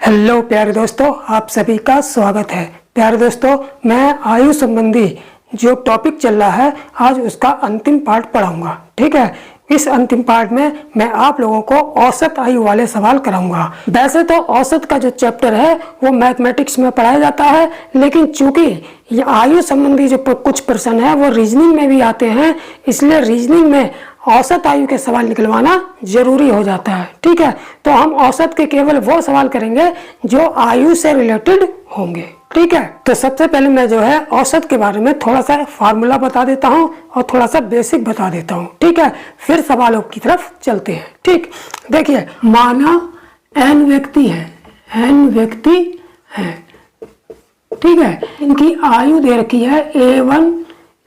Hello प्यारे दोस्तों, आप सभी का स्वागत है। प्यारे दोस्तों, मैं आयु संबंधी जो टॉपिक चल रहा है आज उसका अंतिम पार्ट पढ़ाऊंगा। ठीक है, इस अंतिम पार्ट में मैं आप लोगों को औसत आयु वाले सवाल कराऊंगा। वैसे तो औसत का जो चैप्टर है वो मैथमेटिक्स में पढ़ाया जाता है, लेकिन चूंकि ये आयु संबंधी जो कुछ प्रश्न है वो रीजनिंग में भी आते हैं, इसलिए रीजनिंग में औसत आयु के सवाल निकलवाना जरूरी हो जाता है। ठीक है, तो हम औसत के केवल वो सवाल करेंगे जो आयु से रिलेटेड होंगे। ठीक है, तो सबसे पहले मैं जो है औसत के बारे में थोड़ा सा फार्मूला बता देता हूँ और थोड़ा सा बेसिक बता देता हूँ। ठीक है, फिर सवालों की तरफ चलते हैं। ठीक, देखिए, माना n व्यक्ति है, n व्यक्ति है। ठीक है, इनकी आयु दे रखी है A1,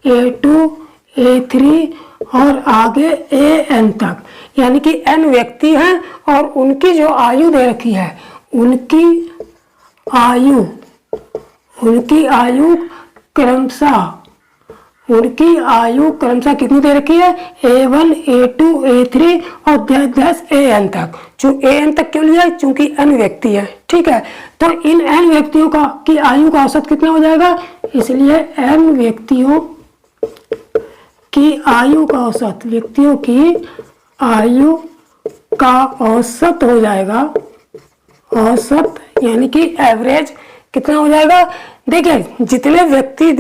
A2, A3 और आगे AN तक, यानी कि n व्यक्ति हैं और उनकी जो आयु दे रखी है, उनकी आयु क्रमशः कितनी दे रखी है? A1, A2, A3 और 10 AN तक। जो AN तक क्यों लिया है? चूंकि n व्यक्ति है। ठीक है, तो इन n व्यक्तियों की आयु का औसत कितना हो जाएगा? इसलिए n व्यक्तियों की आयु का औसत, व्यक्तियों की आयु का औसत हो जाएगा, औसत यानी कि एवरेज कितना हो जाएगा? देखिए, जितने व्यक्ति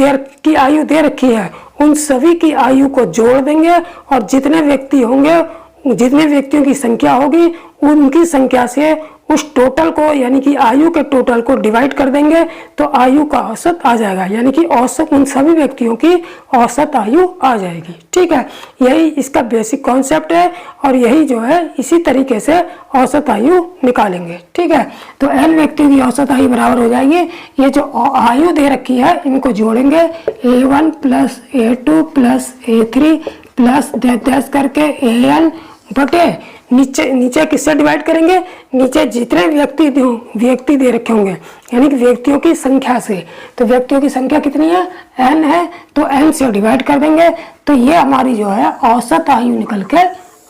की आयु दे रखी है उन सभी की आयु को जोड़ देंगे और जितने व्यक्ति होंगे, जितने व्यक्तियों की संख्या होगी उनकी संख्या से उस टोटल को, यानी कि आयु के टोटल को डिवाइड कर देंगे तो आयु का औसत आ जाएगा, यानी कि औसत उन सभी व्यक्तियों की औसत आयु आ जाएगी। ठीक है, यही इसका बेसिक कॉन्सेप्ट है और यही जो है इसी तरीके से औसत आयु निकालेंगे। ठीक है, तो n व्यक्तियों की औसत आयु बराबर हो जाएगी, ये जो आयु दे रखी है इनको जोड़ेंगे, A1 plus A2 plus A3 plus 10 करके AN बटे नीचे किससे डिवाइड करेंगे? नीचे जितने व्यक्ति दे रखे होंगे, यानी कि व्यक्तियों की संख्या से। तो व्यक्तियों की संख्या कितनी है? n है, तो n से डिवाइड कर देंगे तो ये हमारी जो है औसत आयु निकल के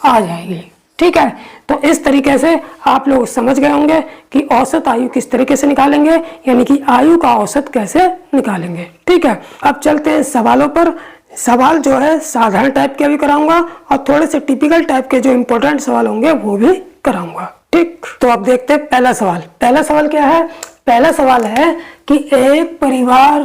आ जाएगी। ठीक है, तो इस तरीके से आप लोग समझ गए होंगे कि औसत आयु किस तरीके से निकालेंगे, यानी कि आयु का औसत कैसे निकालेंगे। ठीक है, अब चलते हैं सवालों पर। सवाल जो है साधारण टाइप के भी कराऊंगा और थोड़े से टिपिकल टाइप के जो इंपॉर्टेंट सवाल होंगे वो भी कराऊंगा। ठीक, तो अब देखते हैं पहला सवाल। पहला सवाल क्या है? पहला सवाल है कि एक परिवार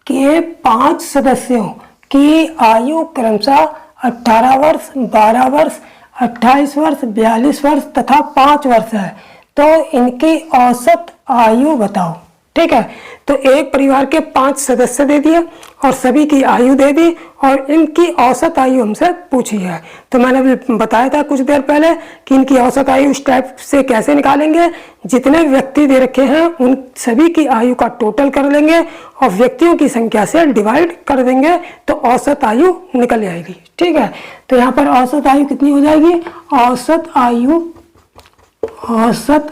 के 5 सदस्यों की आयु क्रमशः 18 वर्ष, 12 वर्ष, 28 वर्ष, 42 वर्ष तथा 5 वर्ष है, तो इनकी औसत आयु बताओ। ठीक है, तो एक परिवार के 5 सदस्य दे दिए और सभी की आयु दे दी और इनकी औसत आयु हमसे पूछी है। तो मैंने अभी बताया था कुछ देर पहले कि इनकी औसत आयु इस टाइप से कैसे निकालेंगे? जितने व्यक्ति दे रखे हैं उन सभी की आयु का टोटल कर लेंगे और व्यक्तियों की संख्या से डिवाइड कर देंगे तो औसत आयु निकल जाएगी। ठीक है, तो यहाँ पर औसत आयु कितनी हो जाएगी? औसत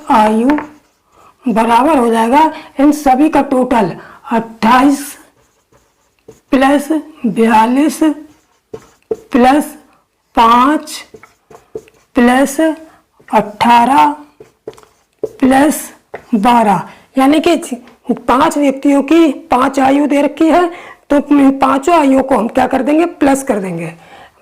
आयु बराबर हो जाएगा इन सभी का total 28 plus 42 plus 5 plus 18 plus 12, यानी कि 5 व्यक्तियों की 5 आयु दे रखी है, तो पांचों आयु को हम क्या कर देंगे? प्लस कर देंगे।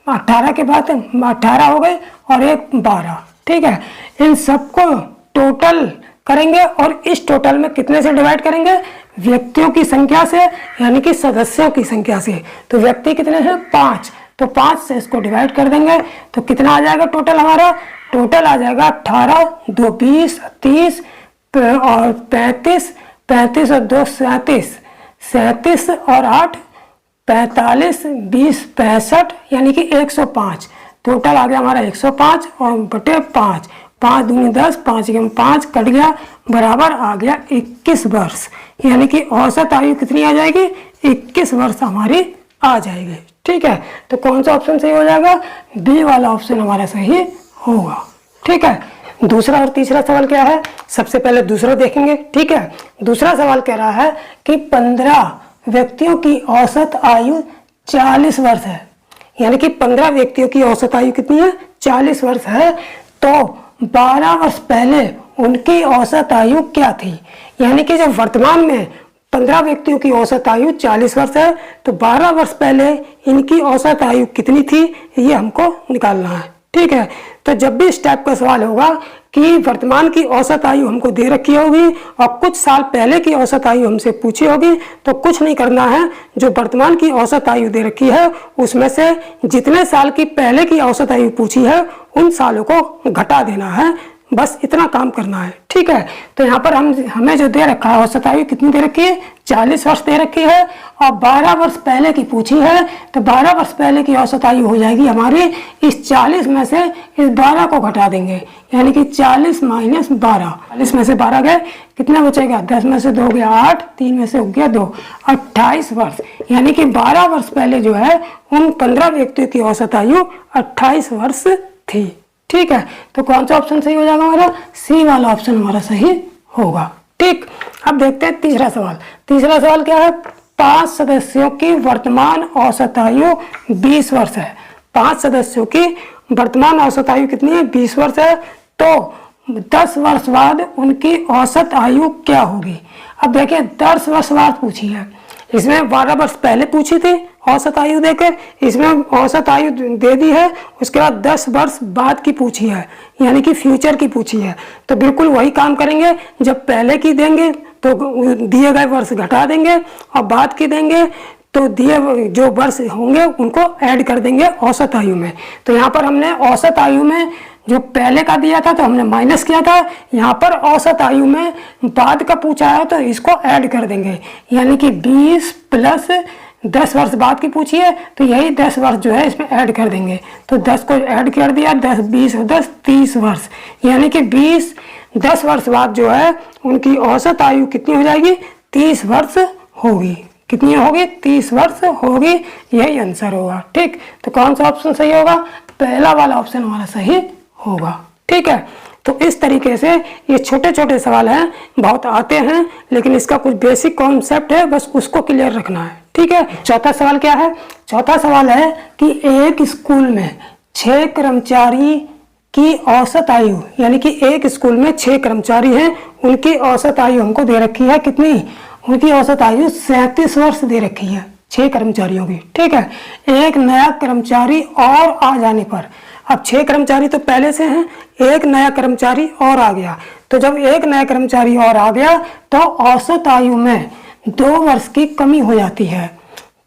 18 के बाद 18 हो गए और एक 12। ठीक है, इन सबको टोटल करेंगे और इस टोटल में कितने से डिवाइड करेंगे? व्यक्तियों की संख्या से, यानी कि सदस्यों की संख्या से। तो व्यक्ति कितने हैं? 5, तो 5 से इसको डिवाइड कर देंगे तो कितना आ जाएगा टोटल हमारा? टोटल आ जाएगा 18, 2 20, 30 और 35, 35 और 2 37, 37 और 8 45, 20 65, यानी कि 105। टोटल आ गया हमारा 105 और बटे 5, 5 दूनी 10, 5 के 5 कट गया, बराबर आ गया 21 वर्ष, यानी कि औसत आयु कितनी आ जाएगी? 21 वर्ष हमारी आ जाएगी। ठीक है, तो कौन सा ऑप्शन सही हो जाएगा? बी वाला ऑप्शन हमारा सही होगा। ठीक है, दूसरा और तीसरा सवाल क्या है? सबसे पहले दूसरा देखेंगे। ठीक है, दूसरा सवाल कह रहा है कि 15 व्यक्तियों की औसत आयु 40 वर्ष है, यानी कि 15 व्यक्तियों की औसत आयु कितनी है? 40 वर्ष है। तो 12 वर्ष पहले उनकी औसत आयु क्या थी। यानी कि जब वर्तमान में 15 व्यक्तियों की औसत आयु 40 वर्ष है, तो 12 वर्ष पहले इनकी औसत आयु कितनी थी, ये हमको निकालना है। ठीक है, तो जब भी इस टाइप का सवाल होगा कि वर्तमान की औसत आयु हमको दे रखी होगी और कुछ साल पहले की औसत आयु हमसे पूछी होगी, तो कुछ नहीं करना है, जो वर्तमान की औसत आयु दे रखी है उसमें से जितने साल की पहले की औसत आयु पूछी है उन सालों को घटा देना है, बस इतना काम करना है। ठीक है, तो यहाँ पर हमें जो दे रखा है औसत आयु कितनी दे रखी है, 40 वर्ष दे रखी है और 12 वर्ष पहले की पूछी है, तो 12 वर्ष पहले की औसत आयु हो जाएगी हमारी, इस 40 में से इस 12 को घटा देंगे, यानी कि 40 माइनस 12, 40 में से 12 गए, कितना बचेगा, 10 में से 2 गया 8, 3 में से हो गया 2, 28 वर्ष। यानी कि 12 वर्ष पहले जो है उन 15 व्यक्तियों की औसत आयु 28 वर्ष थी। ठीक है, तो कौन सा ऑप्शन सही हो जाएगा हमारा, सी वाला ऑप्शन हमारा सही होगा। ठीक, अब देखते हैं तीसरा सवाल। तीसरा सवाल क्या है, 5 सदस्यों की वर्तमान औसत आयु 20 वर्ष है। 5 सदस्यों की वर्तमान औसत आयु कितनी है, 20 वर्ष है, तो 10 वर्ष बाद उनकी औसत आयु क्या होगी। अब देखिए 10 वर्ष बाद पूछी है, इसमें 12 वर्ष पहले पूछी थी औसत आयु देकर, इसमें औसत आयु दे दी है, उसके बाद 10 वर्ष बाद की पूछी है, यानी कि फ्यूचर की पूछी है। तो बिल्कुल वही काम करेंगे, जब पहले की देंगे तो दिए गए वर्ष घटा देंगे और बाद की देंगे तो दिए जो वर्ष होंगे उनको ऐड कर देंगे औसत आयु में। तो यहाँ पर हमने औसत आयु में जो पहले का दिया था तो हमने माइनस किया था, यहाँ पर औसत आयु में बाद का पूछा है तो इसको ऐड कर देंगे, यानी कि 20 प्लस 10 वर्ष बाद की पूछी है तो यही 10 वर्ष जो है इसमें ऐड कर देंगे। तो 10 को ऐड कर दिया, 10 20 और 10 30 वर्ष, यानी कि 10 वर्ष बाद जो है उनकी औसत आयु कितनी हो जाएगी, 30 वर्ष होगी। कितनी होगी, 30 वर्ष होगी, यही आंसर होगा। ठीक, तो कौन सा ऑप्शन सही होगा, पहला वाला ऑप्शन हमारा सही होगा। ठीक है, तो इस तरीके से ये छोटे छोटे सवाल हैं, बहुत आते हैं, लेकिन इसका कुछ बेसिक कॉन्सेप्ट है, बस उसको क्लियर रखना है। ठीक है, चौथा सवाल क्या है, चौथा सवाल है कि एक स्कूल में 6 कर्मचारी की औसत आयु, यानी कि एक स्कूल में 6 कर्मचारी हैं, उनकी औसत आयु हमको दे रखी है कितनी, उनकी औसत आयु 37 वर्ष दे रखी है 6 कर्मचारियों की। ठीक है, एक नया कर्मचारी और आ जाने पर, अब 6 कर्मचारी तो पहले से हैं, एक नया कर्मचारी और आ गया, तो जब एक नया कर्मचारी और आ गया तो औसत आयु में 2 वर्ष की कमी हो जाती है।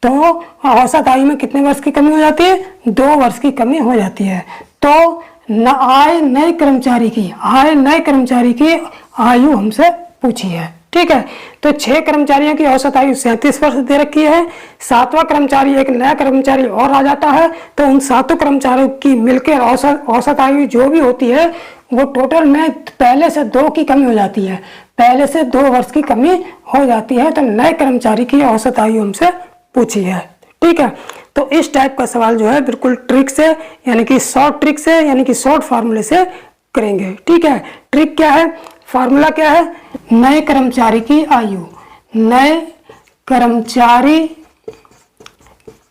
तो औसत आयु में कितने वर्ष की कमी हो जाती है, 2 वर्ष की कमी हो जाती है। तो आए नए कर्मचारी की आयु हमसे पूछी है। ठीक है, तो 6 कर्मचारियों की औसत आयु 37 वर्ष दे रखी है, 7वां कर्मचारी एक नया कर्मचारी और आ जाता है, तो उन 7 कर्मचारियों की मिलकर औसत आयु जो भी होती है वो टोटल में पहले से 2 की कमी हो जाती है, पहले से 2 वर्ष की कमी हो जाती है। तो नए कर्मचारी की औसत आयु हमसे पूछी है। ठीक है, तो इस टाइप का सवाल जो है बिल्कुल ट्रिक से, यानी कि शॉर्ट ट्रिक से, यानी कि शॉर्ट फार्मूले से करेंगे। ठीक है, ट्रिक क्या है, फार्मूला क्या है, नए कर्मचारी की आयु, नए कर्मचारी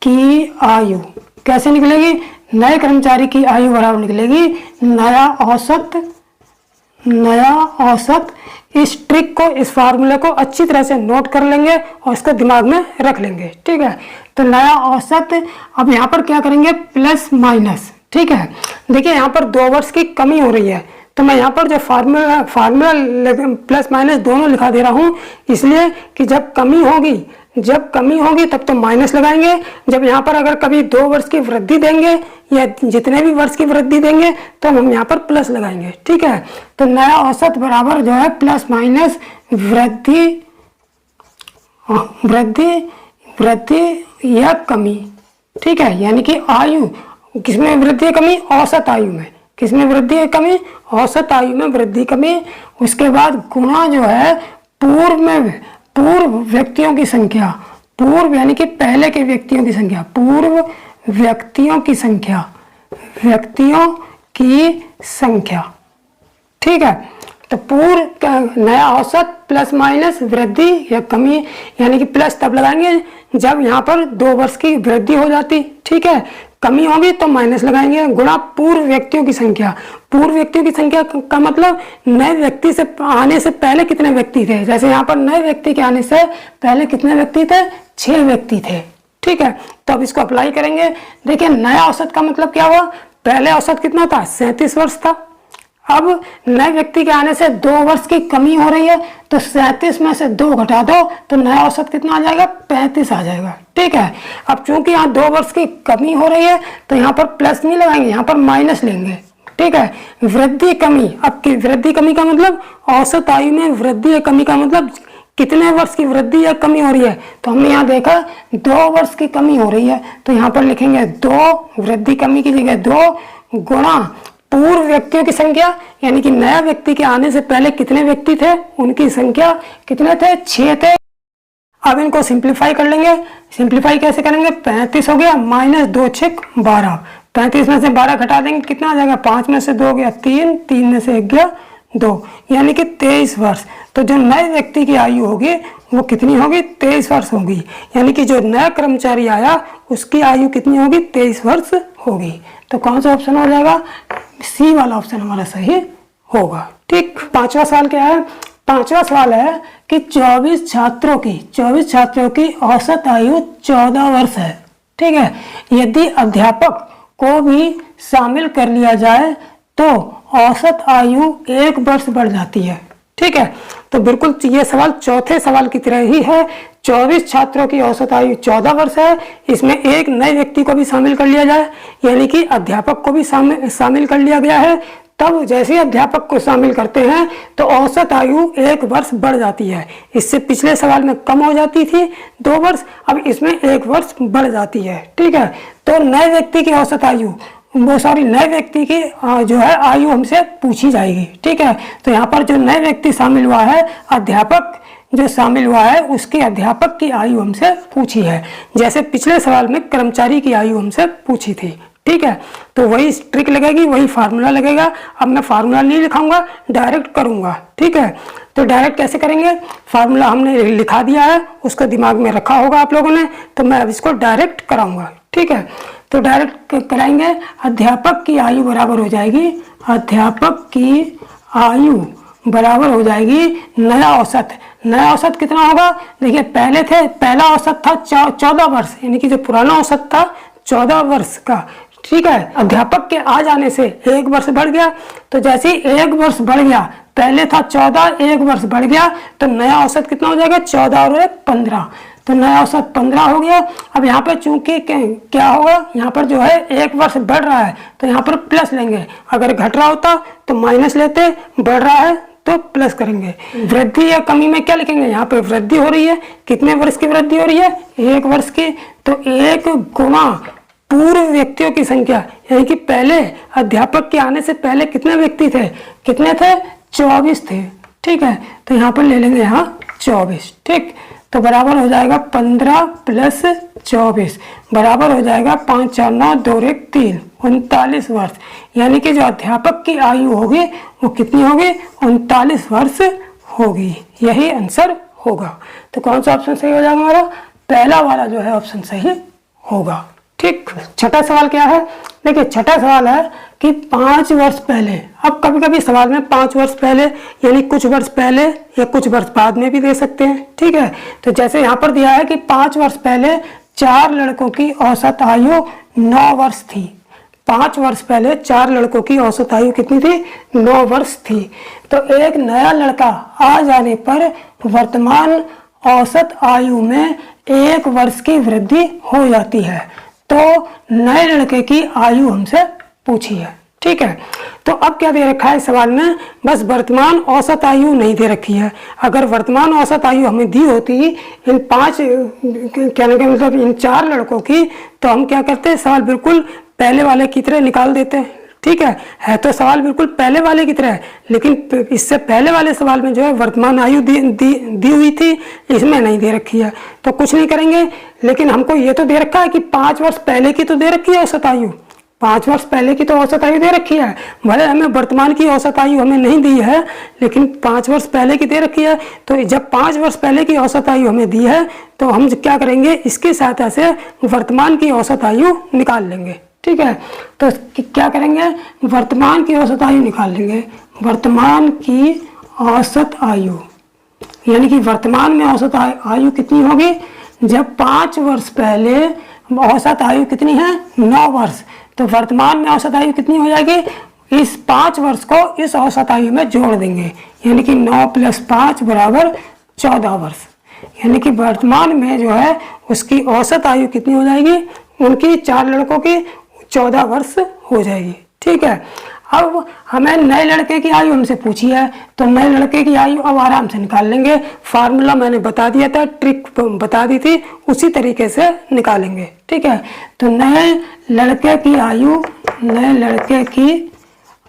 की आयु कैसे निकलेगी, नए कर्मचारी की आयु बराबर निकलेगी नया औसत। इस ट्रिक को, इस फार्मूले को अच्छी तरह से नोट कर लेंगे और इसको दिमाग में रख लेंगे। ठीक है, तो नया औसत, अब यहाँ पर क्या करेंगे, प्लस माइनस। ठीक है, देखिए यहाँ पर 2 वर्ष की कमी हो रही है, तो मैं यहाँ पर जो फार्मूला प्लस माइनस दोनों लिखा दे रहा हूँ, इसलिए कि जब कमी होगी तब तो माइनस लगाएंगे, जब यहाँ पर अगर कभी 2 वर्ष की वृद्धि देंगे या जितने भी वर्ष की वृद्धि देंगे तो हम यहाँ पर प्लस लगाएंगे। ठीक है, तो नया औसत बराबर जो है प्लस माइनस वृद्धि या कमी। ठीक है, यानी कि आयु किसमें वृद्धि है, कमी, औसत आयु में, किसमें वृद्धि है, कमी, औसत आयु में वृद्धि कमी। उसके बाद गुणा जो है पूर्व व्यक्तियों की संख्या, पूर्व यानी कि पहले के व्यक्तियों की संख्या, पूर्व व्यक्तियों की संख्या। ठीक है, तो पूर्व नया औसत प्लस माइनस वृद्धि या कमी, यानी कि प्लस तब लगाएंगे जब यहाँ पर 2 वर्ष की वृद्धि हो जाती। ठीक है, कमी होगी तो माइनस लगाएंगे, गुणा पूर्व व्यक्तियों की संख्या। पूर्व व्यक्तियों की संख्या का मतलब नए व्यक्ति से आने से पहले कितने व्यक्ति थे। जैसे यहाँ पर नए व्यक्ति के आने से पहले कितने व्यक्ति थे, 6 व्यक्ति थे। ठीक है, तो अब इसको अप्लाई करेंगे। देखिए नया औसत का मतलब क्या हुआ, पहले औसत कितना था, 37 वर्ष था। अब नए व्यक्ति के आने से 2 वर्ष की कमी हो रही है, तो 37 में से 2 घटा दो तो नया औसत कितना आ जाएगा, 35 आ जाएगा। ठीक है, अब चूंकि यहाँ 2 वर्ष की कमी हो रही है तो यहाँ पर प्लस नहीं लगाएंगे, यहाँ पर माइनस लेंगे। ठीक है, वृद्धि कमी, अब वृद्धि कमी का मतलब औसत आयु में वृद्धि या कमी का मतलब कितने वर्ष की वृद्धि या कमी हो रही है। तो हमने यहाँ देखा 2 वर्ष की कमी हो रही है, तो यहाँ पर लिखेंगे 2, वृद्धि कमी की जगह 2 गुणा पूर्व व्यक्तियों की संख्या, यानी कि नया व्यक्ति के आने से पहले कितने व्यक्ति थे, उनकी संख्या कितने थे, 6 थे। अब इनको सिंप्लीफाई कर लेंगे। सिंप्लीफाई कैसे करेंगे, 35 हो गया माइनस 2 6 12, 35 में से 12 घटा देंगे कितना आ जाएगा, 5 में से 2 गया 3, 3 में से 1 गया 2, यानी कि 23 वर्ष। तो जो नए व्यक्ति की आयु होगी वो कितनी होगी, 23 वर्ष होगी। यानी कि जो नया कर्मचारी आया उसकी आयु कितनी होगी, 23 वर्ष होगी। तो कौन सा ऑप्शन हो जाएगा, सी वाला ऑप्शन हमारा सही होगा। ठीक, 5वां सवाल क्या है, 5वां सवाल है कि 24 छात्रों की औसत आयु 14 वर्ष है। ठीक है, यदि अध्यापक को भी शामिल कर लिया जाए तो औसत आयु 1 वर्ष बढ़ जाती है। ठीक है, तो बिल्कुल ये सवाल चौथे सवाल की तरह ही है। 24 छात्रों की औसत आयु 14 वर्ष है, इसमें एक नए व्यक्ति को भी शामिल कर लिया जाए, यानी कि अध्यापक को भी शामिल कर लिया गया है। तब जैसे अध्यापक को शामिल करते हैं तो औसत आयु 1 वर्ष बढ़ जाती है। इससे पिछले सवाल में कम हो जाती थी 2 वर्ष, अब इसमें 1 वर्ष बढ़ जाती है। ठीक है, तो नए व्यक्ति की औसत आयु नए व्यक्ति की जो है आयु हमसे पूछी जाएगी। ठीक है, तो यहाँ पर जो नए व्यक्ति शामिल हुआ है, अध्यापक जो शामिल हुआ है उसके अध्यापक की आयु हमसे पूछी है, जैसे पिछले सवाल में कर्मचारी की आयु हमसे पूछी थी। ठीक है, तो वही ट्रिक लगेगी, वही फार्मूला लगेगा। अब मैं फार्मूला नहीं लिखाऊंगा, डायरेक्ट करूंगा। ठीक है, तो डायरेक्ट कैसे करेंगे, फार्मूला हमने लिखा दिया है, उसको दिमाग में रखा होगा आप लोगों ने, तो मैं अब इसको डायरेक्ट कराऊंगा। ठीक है, तो डायरेक्ट कराएंगे। अध्यापक की आयु बराबर हो जाएगी, अध्यापक की आयु बराबर हो जाएगी नया औसत। नया औसत कितना होगा, देखिए पहला औसत था 14 वर्ष, यानी कि जो पुराना औसत था 14 वर्ष का। ठीक है, अध्यापक के आ जाने से 1 वर्ष बढ़ गया, तो जैसे ही 1 वर्ष बढ़ गया, पहले था 14, 1 वर्ष बढ़ गया, तो नया औसत कितना हो जाएगा, 14 और 1 15, तो नया औसत 15 हो गया। अब यहाँ पे चूंकि क्या होगा, यहाँ पर जो है 1 वर्ष बढ़ रहा है तो यहाँ पर प्लस लेंगे, अगर घट रहा होता तो माइनस लेते, बढ़ रहा है तो प्लस करेंगे। वृद्धि या कमी में क्या लिखेंगे, यहाँ पे वृद्धि हो रही है, कितने वर्ष की वृद्धि हो रही है, 1 वर्ष की, तो 1 गुणा पूर्व व्यक्तियों की संख्या, यानी कि पहले अध्यापक के आने से पहले कितने व्यक्ति थे, कितने थे, 24 थे। ठीक है, तो यहाँ पर ले लेंगे यहाँ 24। ठीक, तो बराबर हो जाएगा 15 प्लस 24 बराबर हो जाएगा 5 4 9 2 1 3 39 वर्ष, यानी कि जो अध्यापक की आयु होगी वो कितनी होगी, 39 वर्ष होगी। यही आंसर होगा। तो कौन सा ऑप्शन सही हो जाएगा हमारा, पहला वाला जो है ऑप्शन सही होगा। ठीक, छठा सवाल क्या है, देखिए छठा सवाल है कि 5 वर्ष पहले, अब कभी कभी सवाल में 5 वर्ष पहले यानी कुछ वर्ष पहले या कुछ वर्ष बाद में भी दे सकते हैं। ठीक है, तो जैसे यहाँ पर दिया है कि 5 वर्ष पहले 4 लड़कों की औसत आयु 9 वर्ष थी। 5 वर्ष पहले 4 लड़कों की औसत आयु कितनी थी, 9 वर्ष थी। तो एक नया लड़का आ जाने पर वर्तमान औसत आयु में 1 वर्ष की वृद्धि हो जाती है। तो नए लड़के की आयु हमसे पूछी है। ठीक है, तो अब क्या दे रखा है सवाल में, बस वर्तमान औसत आयु नहीं दे रखी है। अगर वर्तमान औसत आयु हमें दी होती इन 5 कहने का मतलब इन 4 लड़कों की, तो हम क्या करते, सवाल बिल्कुल पहले वाले की तरह निकाल देते। ठीक है तो सवाल बिल्कुल पहले वाले की तरह है, लेकिन इससे पहले वाले सवाल में जो है वर्तमान आयु दी हुई थी, इसमें नहीं दे रखी है, तो कुछ नहीं करेंगे। लेकिन हमको ये तो दे रखा है कि 5 वर्ष पहले की तो दे रखी है औसत आयु, 5 वर्ष पहले की तो औसत आयु दे रखी है। भले हमें वर्तमान की औसत आयु हमें नहीं दी है, लेकिन 5 वर्ष पहले की दे रखी है। तो जब 5 वर्ष पहले की औसत आयु हमें दी है तो हम क्या करेंगे, इसकी सहायता से वर्तमान की औसत आयु निकाल लेंगे। ठीक है। तो क्या करेंगे, वर्तमान की औसत आयु निकाल लेंगे। वर्तमान की औसत आयु यानी कि वर्तमान में औसत आयु कितनी होगी, जब 5 वर्ष पहले औसत आयु कितनी है 9 वर्ष, तो वर्तमान में औसत आयु कितनी हो जाएगी, इस 5 वर्ष को इस औसत आयु में जोड़ देंगे, यानी कि 9 + 5 = 14 वर्ष। यानी कि वर्तमान में जो है उसकी औसत आयु कितनी हो जाएगी, उनकी 4 लड़कों की 14 वर्ष हो जाएगी। ठीक है। अब हमें नए लड़के की आयु हमसे पूछी है, तो नए लड़के की आयु अब आराम से निकाल लेंगे। फार्मूला मैंने बता दिया था, ट्रिक बता दी थी, उसी तरीके से निकालेंगे। ठीक है। तो नए लड़के की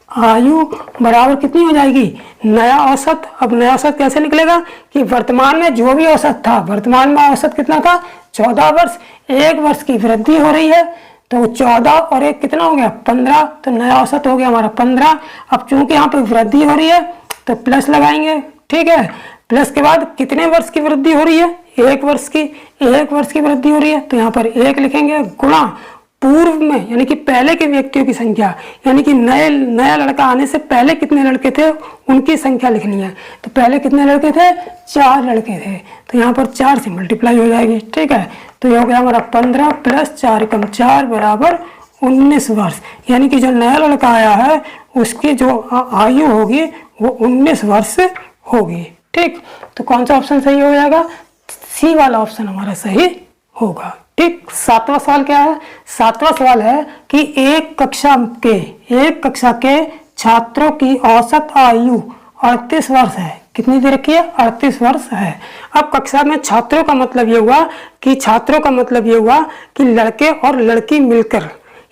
आयु बराबर कितनी हो जाएगी, नया औसत। अब नया औसत कैसे निकलेगा कि वर्तमान में जो भी औसत था, वर्तमान में औसत कितना था 14 वर्ष, 1 वर्ष की वृद्धि हो रही है, तो 14 और 1 कितना हो गया 15, तो नया औसत हो गया हमारा 15। अब चूंकि यहाँ पे वृद्धि हो रही है तो प्लस लगाएंगे। ठीक है। प्लस के बाद कितने वर्ष की वृद्धि हो रही है, 1 वर्ष की, 1 वर्ष की वृद्धि हो रही है, तो यहाँ पर 1 लिखेंगे, गुणा पूर्व में यानी कि पहले के व्यक्तियों की संख्या, यानी कि नया लड़का आने से पहले कितने लड़के थे उनकी संख्या लिखनी है। तो पहले कितने लड़के थे, 4 लड़के थे, तो यहाँ पर 4 से मल्टीप्लाई हो जाएगी। ठीक है। तो ये हो गया हमारा 15 + 4 = 4 = 19 वर्ष। यानी कि जो नया लड़का आया है उसकी जो आयु होगी वो 19 वर्ष होगी। ठीक। तो कौन सा ऑप्शन सही हो जाएगा, सी वाला ऑप्शन हमारा सही होगा। ठीक। 7वां सवाल क्या है, 7वां सवाल है कि एक कक्षा के छात्रों की औसत आयु 38 वर्ष है। कितनी दे रखी है, 38 वर्ष है। अब कक्षा में छात्रों का मतलब ये हुआ कि लड़के और लड़की मिलकर,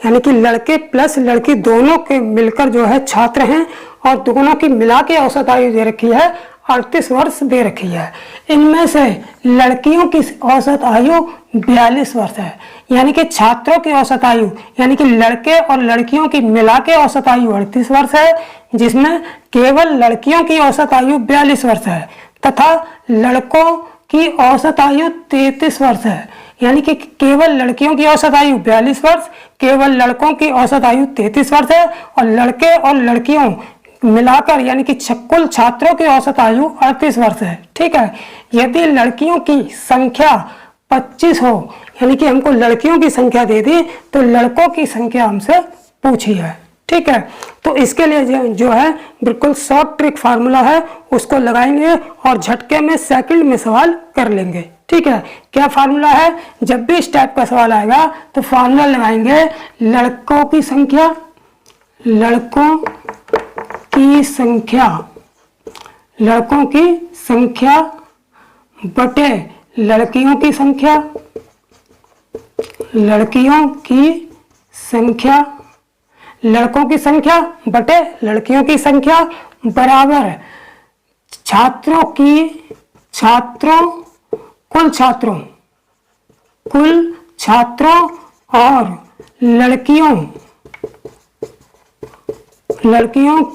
यानी कि लड़के प्लस लड़की दोनों के मिलकर जो है छात्र हैं, और दोनों की मिला के औसत आयु दे रखी है 38 वर्ष दे रखी है। इनमें से लड़कियों की औसत आयु 42 वर्ष है। यानी कि छात्रों की औसत आयु यानी कि लड़के और लड़कियों की मिला के औसत आयु 38 वर्ष है, जिसमें केवल लड़कियों की औसत आयु 42 वर्ष है, तथा लड़कों की औसत आयु 33 वर्ष है। यानी कि केवल लड़कियों की औसत आयु 42 वर्ष, केवल लड़कों की औसत आयु 33 वर्ष है, और लड़के और लड़कियों मिलाकर यानी कि कुल छात्रों की औसत आयु 38 वर्ष है। ठीक है। यदि लड़कियों की संख्या 25 हो, यानी कि हमको लड़कियों की संख्या दे दी तो लड़कों की संख्या हमसे पूछी है। ठीक है। तो इसके लिए जो है बिल्कुल शॉर्ट ट्रिक फार्मूला है, उसको लगाएंगे और झटके में सेकंड में सवाल कर लेंगे। ठीक है। क्या फार्मूला है, जब भी इस टाइप का सवाल आएगा तो फार्मूला लगाएंगे, लड़कों की संख्या बटे लड़कियों की संख्या बटे लड़कियों की संख्या बराबर कुल छात्रों और लड़कियों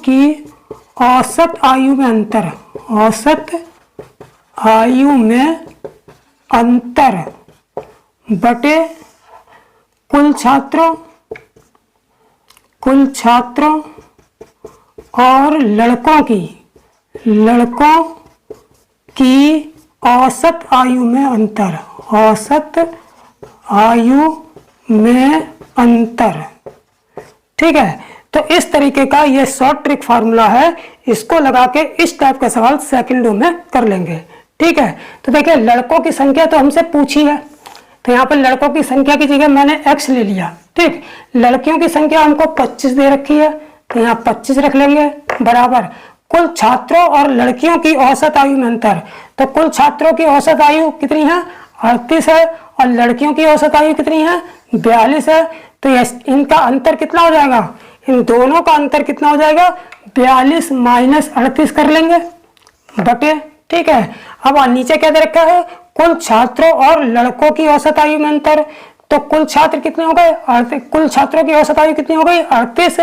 की औसत आयु में अंतर बटे कुल छात्रों और लड़कों की औसत आयु में अंतर। ठीक है। तो इस तरीके का ये शॉर्ट ट्रिक फार्मूला है, इसको लगा के इस टाइप का सवाल सेकंडों में कर लेंगे। ठीक है। तो देखिए लड़कों की संख्या तो हमसे पूछी है, तो यहाँ पर लड़कों की संख्या की जगह मैंने x ले लिया। ठीक। लड़कियों की संख्या हमको 25 दे रखी है, तो यहाँ 25 रख लेंगे, बराबर कुल छात्रों और लड़कियों की औसत आयु में अंतर। तो कुल छात्रों की औसत आयु कितनी है 38 है, और लड़कियों की औसत आयु कितनी है 42 है। तो इनका अंतर कितना हो जाएगा, इन दोनों का अंतर कितना हो जाएगा 42 - 38 कर लेंगे बटे। ठीक है। अब नीचे क्या दे रखा है, कुल छात्रों और लड़कों की औसत आयु में अंतर। तो कुल छात्र कितने हो गए, कुल छात्रों की औसत आयु कितनी हो गई 38,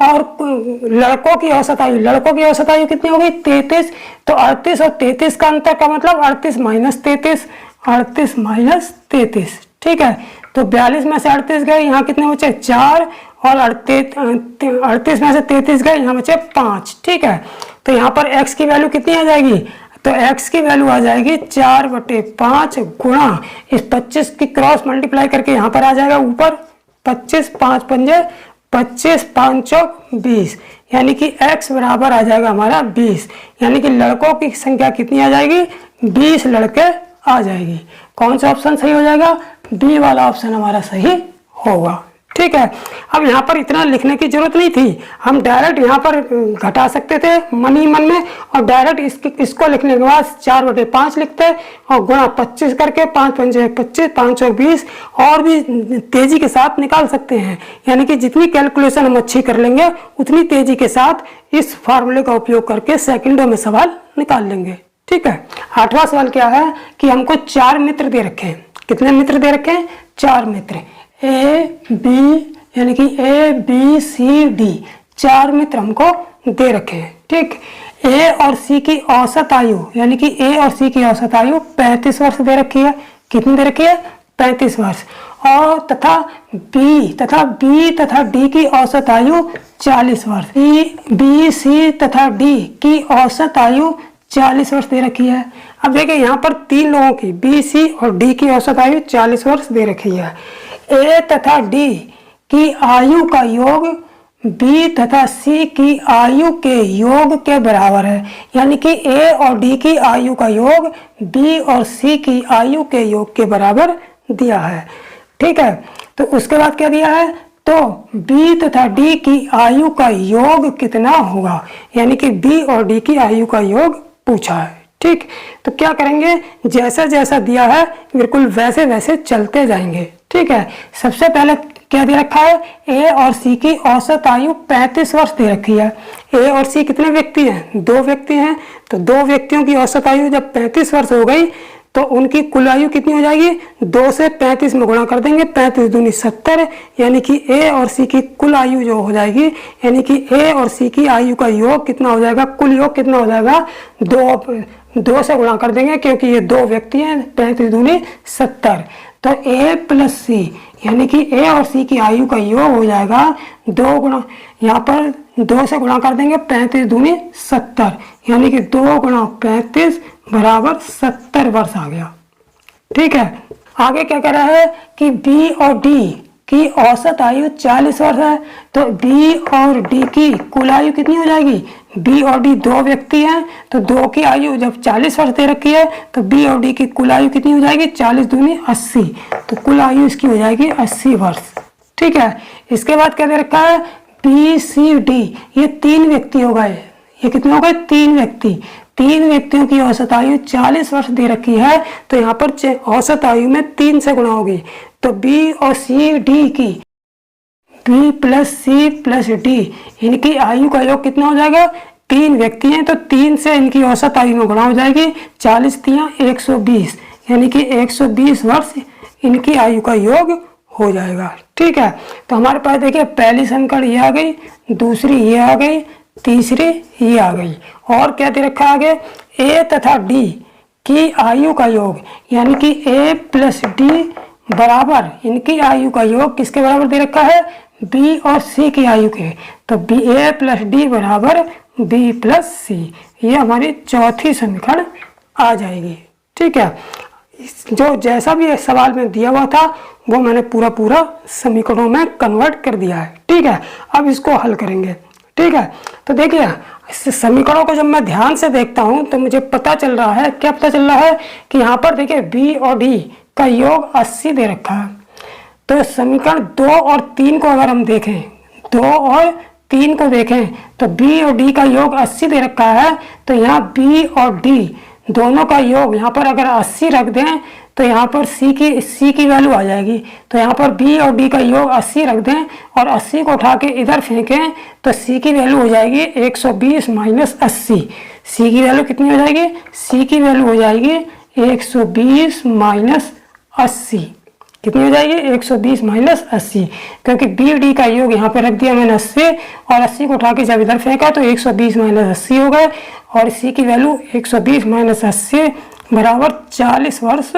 और लड़कों की औसत आयु कितनी हो गई 33। तो 38 और 33 का अंतर का मतलब 38 - 33। ठीक है। तो 42 में से 38 गए, यहाँ कितने बचे 4, और 38 में से 33 गए, यहाँ बचे 5। ठीक है, तो यहाँ पर x की वैल्यू कितनी आ जाएगी, तो x की वैल्यू आ जाएगी 4/5 गुणा इस 25 की क्रॉस मल्टीप्लाई करके यहाँ पर आ जाएगा ऊपर 25, 5 पंजे 25, 5 चौक 20, यानी कि x बराबर आ जाएगा हमारा 20, यानी कि लड़कों की संख्या कितनी आ जाएगी, 20 लड़के आ जाएगी। कौन सा ऑप्शन सही हो जाएगा, बी वाला ऑप्शन हमारा सही होगा। ठीक है, अब यहाँ पर इतना लिखने की जरूरत नहीं थी, हम डायरेक्ट यहाँ पर घटा सकते थे मन ही मन में, और डायरेक्ट इसको लिखने के बाद 4/5 लिखते और गुणा 25 करके 5 पंजे 25, 5 चौक 20, और भी तेजी के साथ निकाल सकते हैं। यानी कि जितनी कैलकुलेशन हम अच्छी कर लेंगे उतनी तेजी के साथ इस फार्मूले का उपयोग करके सेकंडों में सवाल निकाल लेंगे। ठीक है, 8वां सवाल क्या है कि हमको 4 मित्र दे रखे हैं। कितने मित्र दे रखे हैं, 4 मित्र, ए बी यानी कि ए बी सी डी, 4 मित्र हमको दे रखे हैं। ठीक, ए और सी की औसत आयु यानी कि ए और सी की औसत आयु 35 वर्ष दे रखी है। कितनी दे रखी है, 35 वर्ष। और तथा बी तथा डी की औसत आयु 40 वर्ष। बी सी तथा डी की औसत आयु 40 वर्ष दे रखी है। अब देखिए यहाँ पर 3 लोगों की बी सी और डी की औसत आयु 40 वर्ष दे रखी है। ए तथा डी की आयु का योग बी तथा सी की आयु के योग के बराबर है, यानी कि ए और डी की आयु का योग बी और सी की आयु के योग के बराबर दिया है। ठीक है, तो उसके बाद क्या दिया है, तो बी तथा डी की आयु का योग कितना होगा, यानी कि बी और डी की आयु का योग पूछा है। ठीक, तो क्या करेंगे, जैसा जैसा दिया है बिल्कुल वैसे वैसे चलते जाएंगे। ठीक है, सबसे पहले क्या दे रखा है, ए और सी की औसत आयु 35 वर्ष दे रखी है। ए और सी कितने व्यक्ति हैं, 2 व्यक्ति हैं, तो 2 व्यक्तियों की औसत आयु जब 35 वर्ष हो गई तो उनकी कुल आयु कितनी हो जाएगी, 2 से 35 में गुणा कर देंगे, 35 दूनी 70, यानी कि ए और सी की कुल आयु जो हो जाएगी, यानी कि ए और सी की आयु का योग कितना हो जाएगा, कुल योग कितना हो जाएगा, 2 से गुणा कर देंगे क्योंकि ये 2 व्यक्ति हैं, 35 दूनी 70, तो ए प्लस सी यानी कि ए और सी की आयु का योग हो जाएगा 2 गुणा, यहाँ पर 2 से गुणा कर देंगे, 35 दूनी 70, यानी कि 2 गुणा 35 बराबर 70 वर्ष आ गया। ठीक है, आगे क्या कह रहा है कि बी और डी की औसत आयु 40 वर्ष है, तो बी और डी की कुल आयु कितनी हो जाएगी, बी और डी 2 व्यक्ति हैं, तो 2 की आयु जब 40 वर्ष दे रखी है तो बी और डी की कुल आयु कितनी हो जाएगी, 40 दूनी 80, तो कुल आयु इसकी हो जाएगी 80 वर्ष। ठीक है, इसके बाद क्या दे रखा है, बी सी डी, ये 3 व्यक्ति हो गए, ये कितने हो गए, 3 व्यक्ति, 3 व्यक्तियों की औसत आयु 40 वर्ष दे रखी है, तो यहाँ पर औसत आयु में 3 से गुणा होगी, तो बी और सी डी की, B plus C plus D, इनकी आयु का योग कितना हो जाएगा, 3 व्यक्ति हैं तो 3 से इनकी औसत आयु में गुणा हो जाएगी, 40 तियां 120, यानी कि 120 वर्ष इनकी आयु का योग हो जाएगा। ठीक है, तो हमारे पास देखिए पहली समीकरण ये आ गई, दूसरी ये आ गई, तीसरी ये आ गई, और क्या दे रखा आगे, ए तथा डी की आयु का योग, यानी कि ए प्लस डी बराबर इनकी आयु का योग किसके बराबर दे रखा है, बी और सी की आयु के, तो बी ए प्लस डी बराबर बी प्लस सी, ये हमारी चौथी समीकरण आ जाएगी। ठीक है, जो जैसा भी सवाल में दिया हुआ था वो मैंने पूरा समीकरणों में कन्वर्ट कर दिया है। ठीक है, अब इसको हल करेंगे। ठीक है, तो देखिए इस समीकरणों को जब मैं ध्यान से देखता हूँ तो मुझे पता चल रहा है, क्या पता चल रहा है कि यहाँ पर देखिए बी और डी का योग 80 दे रखा है, तो समीकरण 2 और 3 को अगर हम देखें, 2 और 3 को देखें तो बी और डी का योग 80 दे रखा है, तो यहाँ बी और डी दोनों का योग यहाँ पर अगर 80 रख दें तो यहाँ पर सी की वैल्यू आ जाएगी, तो यहाँ पर बी और डी का योग 80 रख दें और 80 को उठा के इधर फेंकें तो सी की वैल्यू हो जाएगी 120 माइनस 80, सी की वैल्यू कितनी हो जाएगी, सी की वैल्यू हो जाएगी 120 माइनस 80, कितनी हो जाएगी 120 माइनस 80, क्योंकि बी डी का योग यहाँ पे रख दिया मैंने 80 और 80 को उठा के जब इधर फेंका तो 120 माइनस 80 हो गए और सी की वैल्यू 120 माइनस 80 बराबर 40 वर्ष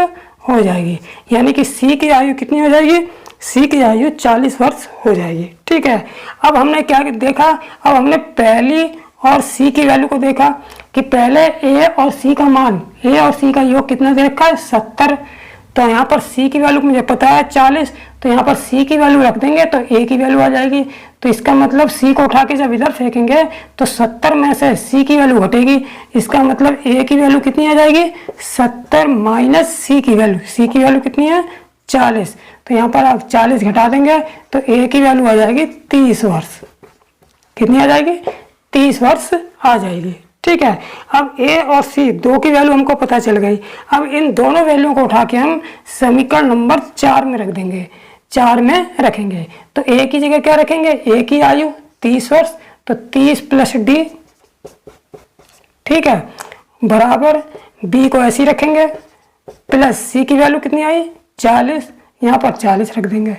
हो जाएगी, यानी कि सी की आयु कितनी हो जाएगी, सी की आयु 40 वर्ष हो जाएगी। ठीक है, अब हमने क्या देखा, अब हमने पहली और सी की वैल्यू को देखा कि पहले ए और सी का मान, ए और सी का योग कितना दे रखा है 70, तो यहाँ पर सी की वैल्यू मुझे पता है 40, तो यहाँ पर सी की वैल्यू रख देंगे तो ए की वैल्यू आ जाएगी। तो इसका मतलब सी को उठा के जब इधर फेंकेंगे तो 70 में से सी की वैल्यू घटेगी, इसका मतलब ए की वैल्यू कितनी आ जाएगी 70 माइनस सी की वैल्यू, सी की वैल्यू कितनी है 40, तो यहाँ पर आप 40 घटा देंगे तो ए की वैल्यू आ जाएगी 30 वर्ष, कितनी आ जाएगी 30 वर्ष आ जाएगी। ठीक है, अब ए और सी दो की वैल्यू हमको पता चल गई। अब इन दोनों वैल्यू को उठा के हम समीकरण नंबर 4 में रख देंगे, 4 में रखेंगे तो ए की जगह क्या रखेंगे, ए की आयु 30 वर्ष, तो 30 प्लस डी, ठीक है, बराबर बी को ऐसे ही रखेंगे, प्लस सी की वैल्यू कितनी आई 40, यहाँ पर 40 रख देंगे।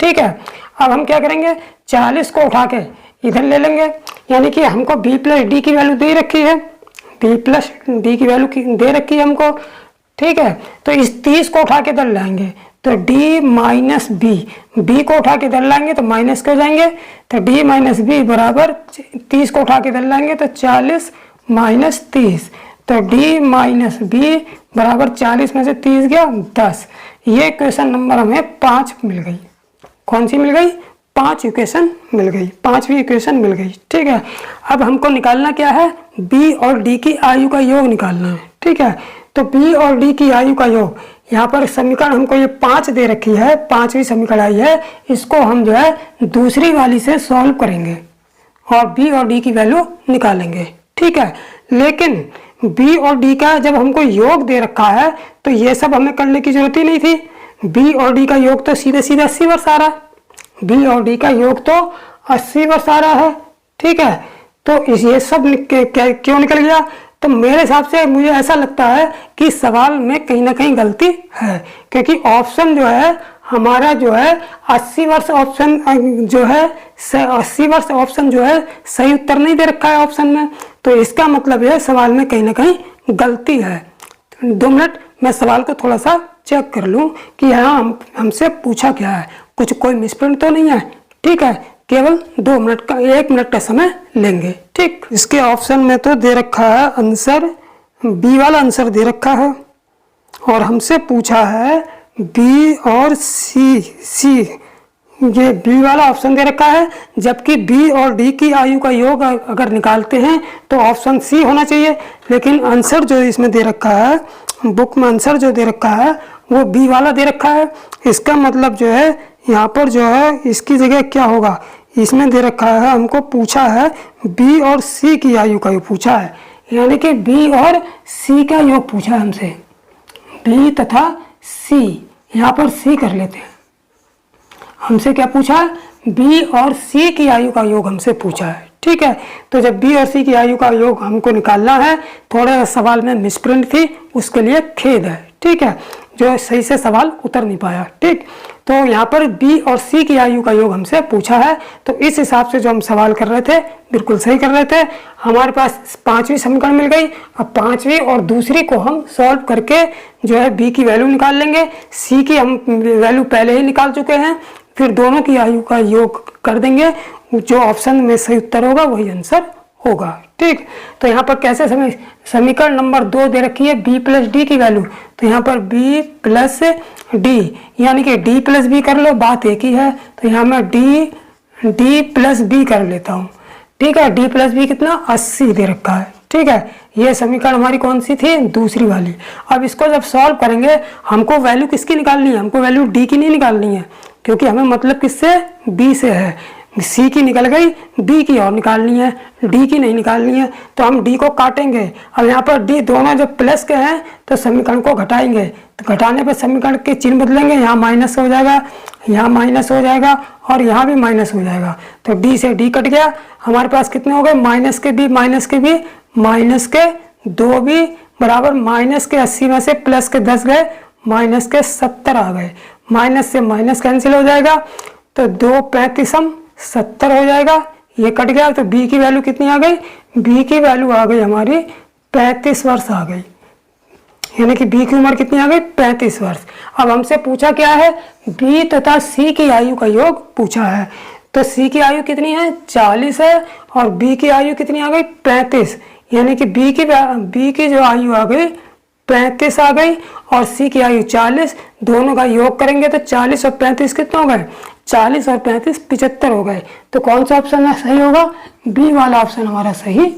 ठीक है, अब हम क्या करेंगे 40 को उठा के इधर ले लेंगे, यानी कि हमको b प्लस डी की वैल्यू दे रखी है, b प्लस डी की वैल्यू दे रखी है हमको। ठीक है, तो इस 30 को उठा के इधर लाएंगे तो d माइनस बी, बी को उठा के इधर लाएंगे तो माइनस के हो जाएंगे, तो d माइनस बी बराबर 30 को उठा के इधर लाएंगे तो 40 माइनस 30, तो d माइनस बी बराबर 40 में से 30 गया 10। ये क्वेश्चन नंबर हमें 5 मिल गई। कौन सी मिल गई, 5 इक्वेशन मिल गई, 5वीं इक्वेशन मिल गई। ठीक है, अब हमको निकालना क्या है, b और d की आयु का योग निकालना है। ठीक है, तो b और d की आयु का योग, यहाँ पर समीकरण हमको ये 5 दे रखी है, 5वीं समीकरण आई है, इसको हम जो है दूसरी वाली से सॉल्व करेंगे और b और d की वैल्यू निकालेंगे। ठीक है, लेकिन b और d का जब हमको योग दे रखा है तो ये सब हमें करने की जरूरत ही नहीं थी, b और d का योग तो सीधे सीधे 80 वर्ष आ रहा है, b और d का योग तो 80 वर्ष आ रहा है। ठीक है, तो ये सब क्यों निकल गया, तो मेरे हिसाब से मुझे ऐसा लगता है कि सवाल में कहीं ना कहीं गलती है, क्योंकि ऑप्शन जो है हमारा जो है 80 वर्ष ऑप्शन जो है 80 वर्ष ऑप्शन जो है सही उत्तर नहीं दे रखा है ऑप्शन में, तो इसका मतलब है सवाल में कहीं ना कहीं गलती है। 2 मिनट मैं सवाल को थोड़ा सा चेक कर लूँ कि यहाँ हमसे पूछा क्या है, कुछ कोई मिसप्रिंट तो नहीं है। ठीक है, केवल 2 मिनट का 1 मिनट का समय लेंगे। ठीक, इसके ऑप्शन में तो दे रखा है आंसर, बी वाला आंसर दे रखा है और हमसे पूछा है बी और सी, ये बी वाला ऑप्शन दे रखा है, जबकि बी और डी की आयु का योग अगर निकालते हैं तो ऑप्शन सी होना चाहिए, लेकिन आंसर जो इसमें दे रखा है, बुक में आंसर जो दे रखा है वो बी वाला दे रखा है। इसका मतलब जो है यहाँ पर जो है इसकी जगह क्या होगा, इसमें दे रखा है हमको पूछा है बी और सी की आयु का योग पूछा है, यानी कि बी और सी का योग पूछा है हमसे, बी तथा सी, यहाँ पर सी कर लेते हैं। हमसे क्या पूछा, बी और सी की आयु का योग हमसे पूछा है। ठीक है, तो जब बी और सी की आयु का योग हमको निकालना है, थोड़ा सवाल में मिसप्रिंट थी, उसके लिए खेद है। ठीक है, जो सही से सवाल उतर नहीं पाया। ठीक, तो यहाँ पर बी और सी की आयु का योग हमसे पूछा है, तो इस हिसाब से जो हम सवाल कर रहे थे बिल्कुल सही कर रहे थे। हमारे पास 5वीं समीकरण मिल गई। अब 5वीं और दूसरी को हम सॉल्व करके जो है बी की वैल्यू निकाल लेंगे, सी की हम वैल्यू पहले ही निकाल चुके हैं, फिर दोनों की आयु का योग कर देंगे, जो ऑप्शन में सही उत्तर होगा वही आंसर होगा। ठीक, तो यहाँ पर कैसे समीकरण नंबर 2 दे रखी है b प्लस डी की वैल्यू, तो यहाँ पर b प्लस डी, यानी कि d प्लस बी कर लो, बात एक ही है, तो यहाँ मैं d प्लस बी कर लेता हूँ। ठीक है, d प्लस बी कितना 80 दे रखा है। ठीक है, ये समीकरण हमारी कौन सी थी, दूसरी वाली। अब इसको जब सॉल्व करेंगे हमको वैल्यू किसकी निकालनी है, हमको वैल्यू d की नहीं निकालनी है, क्योंकि हमें मतलब किससे, b से है। सी की निकल गई, डी की और निकालनी है, डी की नहीं निकालनी है, तो हम डी को काटेंगे। अब यहाँ पर डी दोनों जब प्लस के हैं तो समीकरण को घटाएंगे, तो घटाने पर समीकरण के चिन्ह बदलेंगे, यहाँ माइनस हो जाएगा, यहाँ माइनस हो जाएगा और यहाँ भी माइनस हो जाएगा, तो डी से डी कट गया। हमारे पास कितने हो गए, माइनस के बी माइनस के बी माइनस के 2 बी बराबर माइनस के 80 में से प्लस के 10 गए, माइनस के 70 आ गए, माइनस से माइनस कैंसिल हो जाएगा, तो 2 35 70 हो जाएगा, ये कट गया। तो b की वैल्यू कितनी आ गई, b की वैल्यू आ गई हमारी 35 वर्ष आ गई, यानी कि बी की उम्र कितनी आ गई 35 वर्ष। अब हमसे पूछा क्या है, बी तथा सी की आयु का योग पूछा है। तो सी की आयु कितनी है 40 है और बी की आयु कितनी आ गई 35, यानी कि बी की जो आयु आ गई 35 आ गई और सी की आयु 40। दोनों का योग करेंगे तो 40 और 35 कितना हो गए, 40 और 35 75 हो गए। तो कौन सा ऑप्शन सही होगा, बी वाला ऑप्शन हमारा सही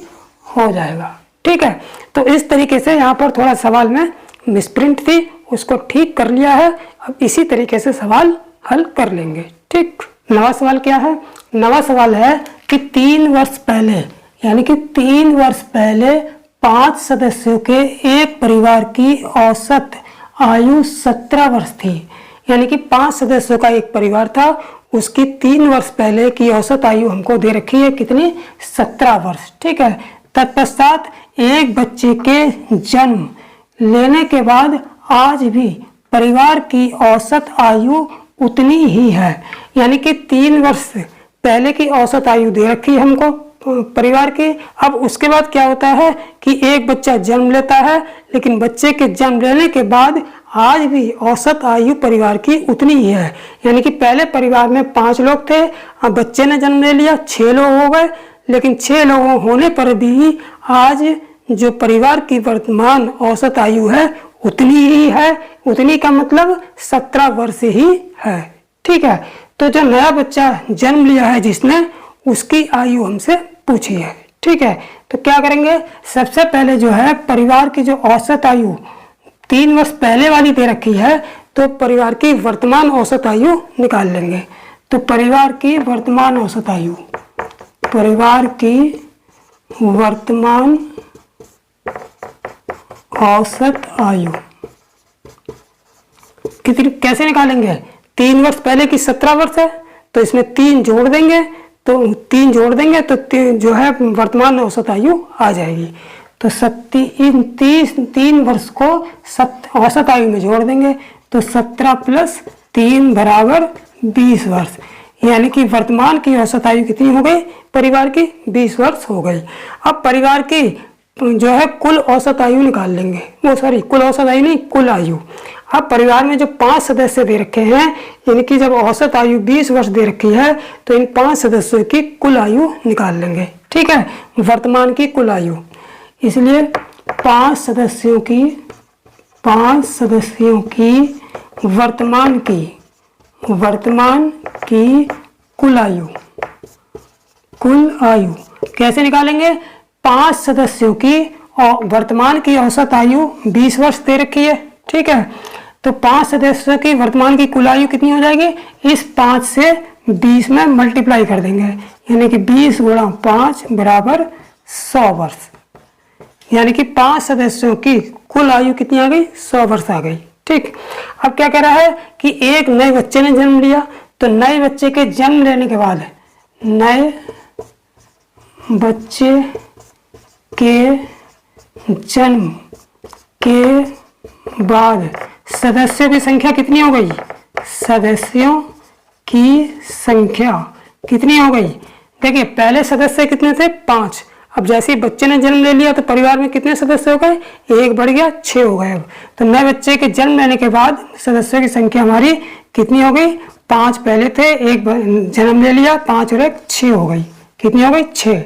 हो जाएगा। ठीक है, तो इस तरीके से यहाँ पर थोड़ा सवाल में मिसप्रिंट थी, उसको ठीक कर लिया है। अब इसी तरीके से सवाल हल कर लेंगे। ठीक, नवा सवाल क्या है, नवा सवाल है कि 3 वर्ष पहले, यानी कि 3 वर्ष पहले 5 सदस्यों के एक परिवार की औसत आयु 17 वर्ष थी। यानी कि 5 सदस्यों का एक परिवार था, उसकी 3 वर्ष पहले की औसत आयु हमको दे रखी है कितनी, 17 वर्ष। ठीक है, तत्पश्चात एक बच्चे के जन्म लेने के बाद आज भी परिवार की औसत आयु उतनी ही है। यानी कि 3 वर्ष पहले की औसत आयु दे रखी है हमको परिवार की। अब उसके बाद क्या होता है कि एक बच्चा जन्म लेता है, लेकिन बच्चे के जन्म लेने के बाद आज भी औसत आयु परिवार की उतनी ही है। यानी कि पहले परिवार में 5 लोग थे, अब बच्चे ने जन्म ले लिया 6 लोग हो गए, लेकिन 6 लोगों होने पर भी आज जो परिवार की वर्तमान औसत आयु है उतनी ही है। उतनी का मतलब 17 वर्ष ही है। ठीक है, तो जो नया बच्चा जन्म लिया है जिसने, उसकी आयु हमसे पूछी है। ठीक है, तो क्या करेंगे, सबसे पहले जो है परिवार की जो औसत आयु 3 वर्ष पहले वाली दे रखी है, तो परिवार की वर्तमान औसत आयु निकाल लेंगे। तो परिवार की वर्तमान औसत आयु, परिवार की वर्तमान औसत आयु कितनी, कैसे निकालेंगे, 3 वर्ष पहले की 17 वर्ष है, तो इसमें 3 जोड़ देंगे, तो 3 जोड़ देंगे तो जो है वर्तमान औसत आयु आ जाएगी। तो 3 वर्ष को औसत आयु में जोड़ देंगे, तो 17 + 3 = 20 वर्ष। यानी कि वर्तमान की औसत आयु कितनी हो गई, परिवार की 20 वर्ष हो गई। अब परिवार की जो है कुल औसत आयु निकाल लेंगे, वो सॉरी कुल औसत आयु नहीं, कुल आयु। अब परिवार में जो 5 सदस्य दे रखे हैं, यानी कि जब औसत आयु 20 वर्ष दे रखी है, तो इन 5 सदस्यों की कुल आयु निकाल लेंगे। ठीक है, वर्तमान की कुल आयु, इसलिए 5 सदस्यों की वर्तमान की कुल आयु कैसे निकालेंगे, 5 सदस्यों की और वर्तमान की औसत आयु 20 वर्ष दे रखी है। ठीक है, तो 5 सदस्यों की वर्तमान की कुल आयु कितनी हो जाएगी, इस 5 से 20 में मल्टीप्लाई कर देंगे, यानी कि 20 × 5 = 100 वर्ष। यानी कि 5 सदस्यों की कुल आयु कितनी आ गई, 100 वर्ष आ गई। ठीक, अब क्या कह रहा है कि एक नए बच्चे ने जन्म लिया, तो नए बच्चे के जन्म लेने के बाद, नए बच्चे के जन्म के बाद सदस्यों की संख्या कितनी हो गई, सदस्यों की संख्या कितनी हो गई। देखिए पहले सदस्य कितने थे, 5। अब जैसे ही बच्चे ने जन्म ले लिया तो परिवार में कितने सदस्य हो गए, 1 बढ़ गया 6 हो गए। अब तो नए बच्चे के जन्म लेने के बाद सदस्यों की संख्या हमारी कितनी हो गई, 5 पहले थे, 1 जन्म ले लिया, 5 और 1 6 हो गई। कितनी हो गई, 6।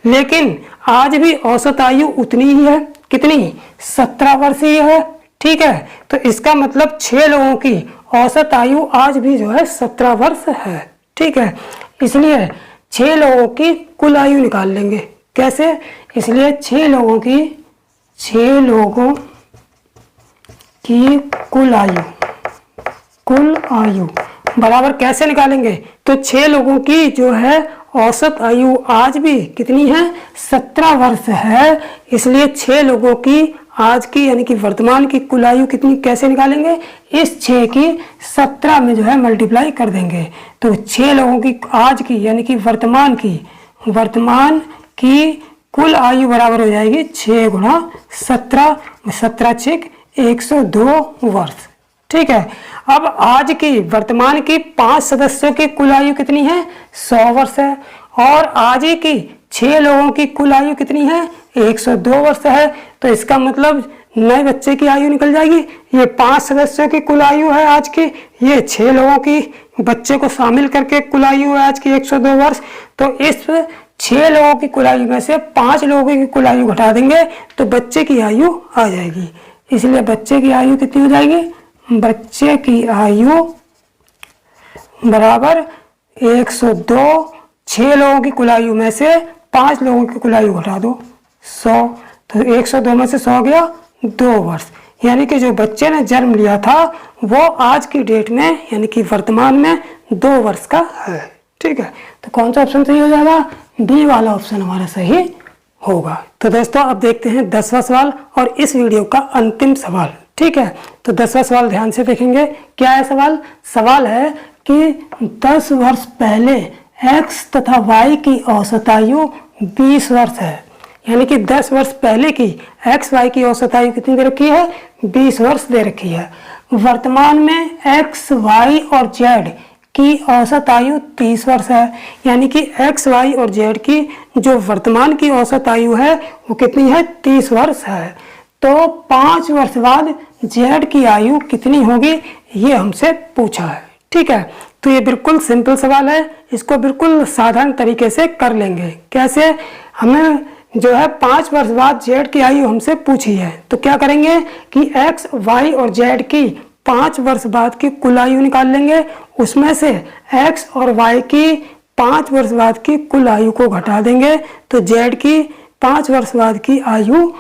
लेकिन आज भी औसत आयु उतनी ही है, कितनी, 17 वर्ष ही है। ठीक है, तो इसका मतलब 6 लोगों की औसत आयु आज भी जो है 17 वर्ष है। ठीक है, इसलिए 6 लोगों की कुल आयु निकाल लेंगे। कैसे, इसलिए 6 लोगों की कुल आयु बराबर कैसे निकालेंगे, तो 6 लोगों की जो है औसत आयु आज भी कितनी है, 17 वर्ष है। इसलिए 6 लोगों की आज की यानी कि वर्तमान की कुल आयु कितनी, कैसे निकालेंगे, इस 6 की 17 में जो है मल्टीप्लाई कर देंगे। तो 6 लोगों की आज की यानी कि वर्तमान की कुल आयु बराबर हो जाएगी 6 × 17, 17 × 6 102 वर्ष। ठीक है, अब आज की वर्तमान की 5 सदस्यों की कुल आयु कितनी है, 100 वर्ष है, और आज ही की 6 लोगों की कुल आयु कितनी है, 102 वर्ष है। तो इसका मतलब नए बच्चे की आयु निकल जाएगी। ये 5 सदस्यों की कुल आयु है आज की, ये 6 लोगों की बच्चे को शामिल करके कुल आयु है आज की 102 वर्ष। तो इस 6 लोगों की कुल आयु में से 5 लोगों की कुल आयु घटा देंगे तो बच्चे की आयु आ जाएगी। इसलिए बच्चे की आयु कितनी हो जाएगी, बच्चे की आयु बराबर 102, 6 लोगों की कुल आयु में से 5 लोगों की कुल आयु घटा दो 100, तो 102 में से 100 गया 2 वर्ष। यानी कि जो बच्चे ने जन्म लिया था वो आज की डेट में यानी कि वर्तमान में 2 वर्ष का है। ठीक है, तो कौन सा ऑप्शन सही हो जाएगा, डी वाला ऑप्शन हमारा सही होगा। तो दोस्तों अब देखते हैं 10वां सवाल और इस वीडियो का अंतिम सवाल। ठीक है, तो 10वां सवाल ध्यान से देखेंगे। क्या है सवाल, सवाल है कि 10 वर्ष पहले x तथा y की औसत आयु 20 वर्ष है। यानी कि 10 वर्ष पहले की x y की औसत आयु कितनी दे रखी है, 20 वर्ष दे रखी है। वर्तमान में x y और z की औसत आयु 30 वर्ष है। यानी कि x y और z की जो वर्तमान की औसत आयु है वो कितनी है, 30 वर्ष है। तो 5 वर्ष बाद z की आयु कितनी होगी ये हमसे पूछा है। ठीक है, तो ये बिल्कुल सिंपल सवाल है, इसको बिल्कुल साधारण तरीके से कर लेंगे। कैसे, हमें जो है 5 वर्ष बाद z की आयु हमसे पूछी है तो क्या करेंगे कि x y और z की 5 वर्ष बाद की कुल आयु निकाल लेंगे, उसमें से x और y की 5 वर्ष बाद की कुल आयु को घटा देंगे तो z की 5 वर्ष बाद की आयु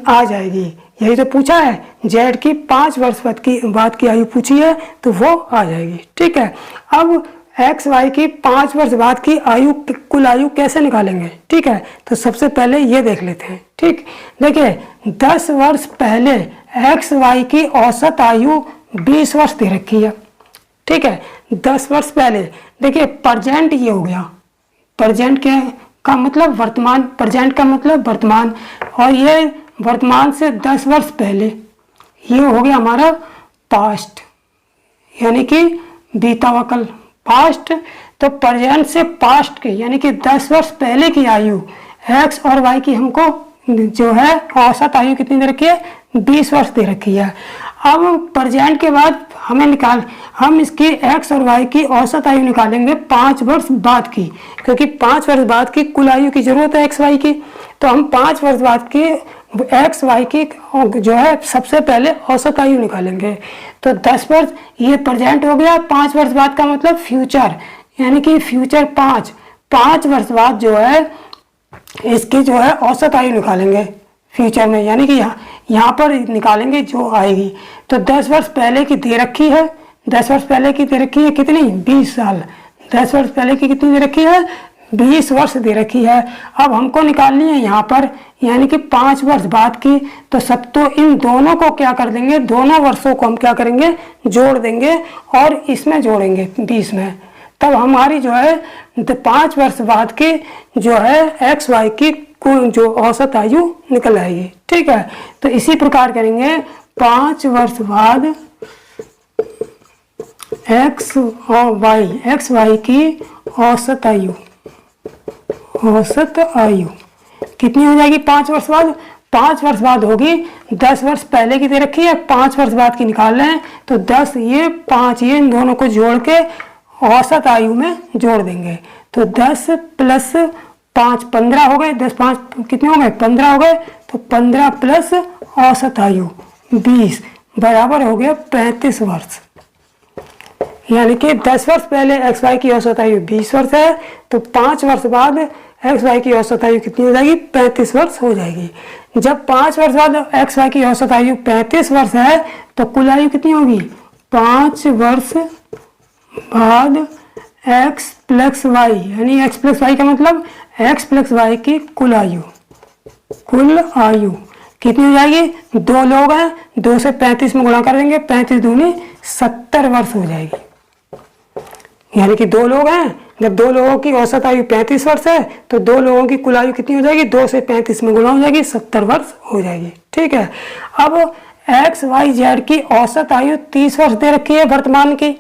आ जाएगी। यही तो पूछा है, z की 5 वर्ष बाद की आयु पूछी है तो वो आ जाएगी। ठीक है, अब एक्स वाई की 5 वर्ष बाद की आयु कुल आयु कैसे निकालेंगे। ठीक है, तो सबसे पहले ये देख लेते हैं। ठीक, देखिए 10 वर्ष पहले एक्स वाई की औसत आयु 20 वर्ष दे रखी है। ठीक है, 10 वर्ष पहले देखिए प्रेजेंट ये हो गया, प्रेजेंट क्या का मतलब वर्तमान, प्रेजेंट का मतलब वर्तमान, और ये वर्तमान से 10 वर्ष पहले ये हो गया हमारा पास्ट, यानी कि बीता हुआ कल पास्ट। तो प्रेजेंट से पास्ट के यानी कि 10 वर्ष पहले की आयु एक्स और वाई की हमको जो है औसत आयु कितनी दे रखी है, 20 वर्ष दे रखी है। अब प्रेजेंट के बाद हम इसकी एक्स और वाई की औसत आयु निकालेंगे 5 वर्ष बाद की, क्योंकि 5 वर्ष बाद की कुल आयु की जरूरत है एक्स वाई की। तो हम 5 वर्ष बाद की एक्स वाई की जो है सबसे पहले औसत आयु निकालेंगे। तो 10 वर्ष ये प्रेजेंट हो गया, 5 वर्ष बाद का मतलब फ्यूचर, यानी कि फ्यूचर 5 वर्ष बाद जो है इसकी जो है औसत आयु निकालेंगे फ्यूचर में, यानी कि यहाँ पर निकालेंगे जो आएगी। तो 10 वर्ष पहले की दे रखी है, 10 वर्ष पहले की दे रखी है कितनी, 20 साल। 10 वर्ष पहले की कितनी दे रखी है, 20 वर्ष दे रखी है। अब हमको निकालनी है यहाँ पर यानी कि 5 वर्ष बाद की। तो सब तो इन दोनों को क्या कर देंगे, दोनों वर्षों को हम क्या करेंगे, जोड़ देंगे और इसमें जोड़ेंगे 20 में। तब हमारी जो है 5 वर्ष बाद की जो है एक्स वाई की जो औसत आयु निकल आएगी। ठीक है, तो इसी प्रकार करेंगे 5 वर्ष बाद एक्स वाई की औसत आयु कितनी हो जाएगी 5 वर्ष बाद। 5 वर्ष बाद होगी, 10 वर्ष पहले की दे रखी है, 5 वर्ष बाद की निकाल रहे हैं तो 10 ये 5 ये इन दोनों को जोड़ के औसत आयु में जोड़ देंगे। तो 10 प्लस 5 15 हो गए, 10 5 कितने हो गए, 15 हो गए। तो 15 प्लस औसत आयु 20 बराबर हो गया 35 वर्ष। यानी कि 10 वर्ष पहले एक्स वाई की औसत आयु 20 वर्ष है, तो 5 वर्ष बाद एक्स वाई की औसत आयु कितनी हो जाएगी, 35 वर्ष हो जाएगी। जब 5 वर्ष बाद एक्स वाई की औसत आयु 35 वर्ष है तो कुल आयु कितनी होगी, 5 वर्ष बाद एक्स प्लस वाई, यानी एक्स प्लस वाई का मतलब एक्स प्लस वाई की कुल आयु कितनी हो जाएगी, 2 लोग हैं, 2 से 35 में गुणा कर देंगे, 35 दूनी 70 वर्ष हो जाएगी। यानी कि 2 लोग हैं, जब 2 लोगों की औसत आयु 35 वर्ष है तो 2 लोगों की कुल आयु कितनी हो जाएगी, 2 से 35 में गुणा हो जाएगी, 70 वर्ष हो जाएगी। ठीक है, अब एक्स वाई जेड की औसत आयु 30 वर्ष दे रखी है वर्तमान की,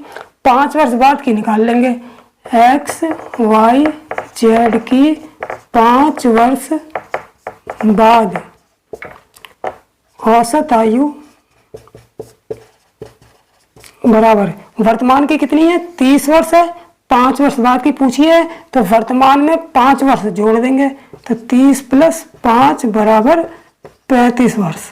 5 वर्ष बाद की निकाल लेंगे। एक्स वाई जेड की 5 वर्ष बाद औसत आयु बराबर वर्तमान की कितनी है 30 वर्ष है, 5 वर्ष बाद की पूछी है तो वर्तमान में 5 वर्ष जोड़ देंगे तो 30 + 5 बराबर 35 वर्ष।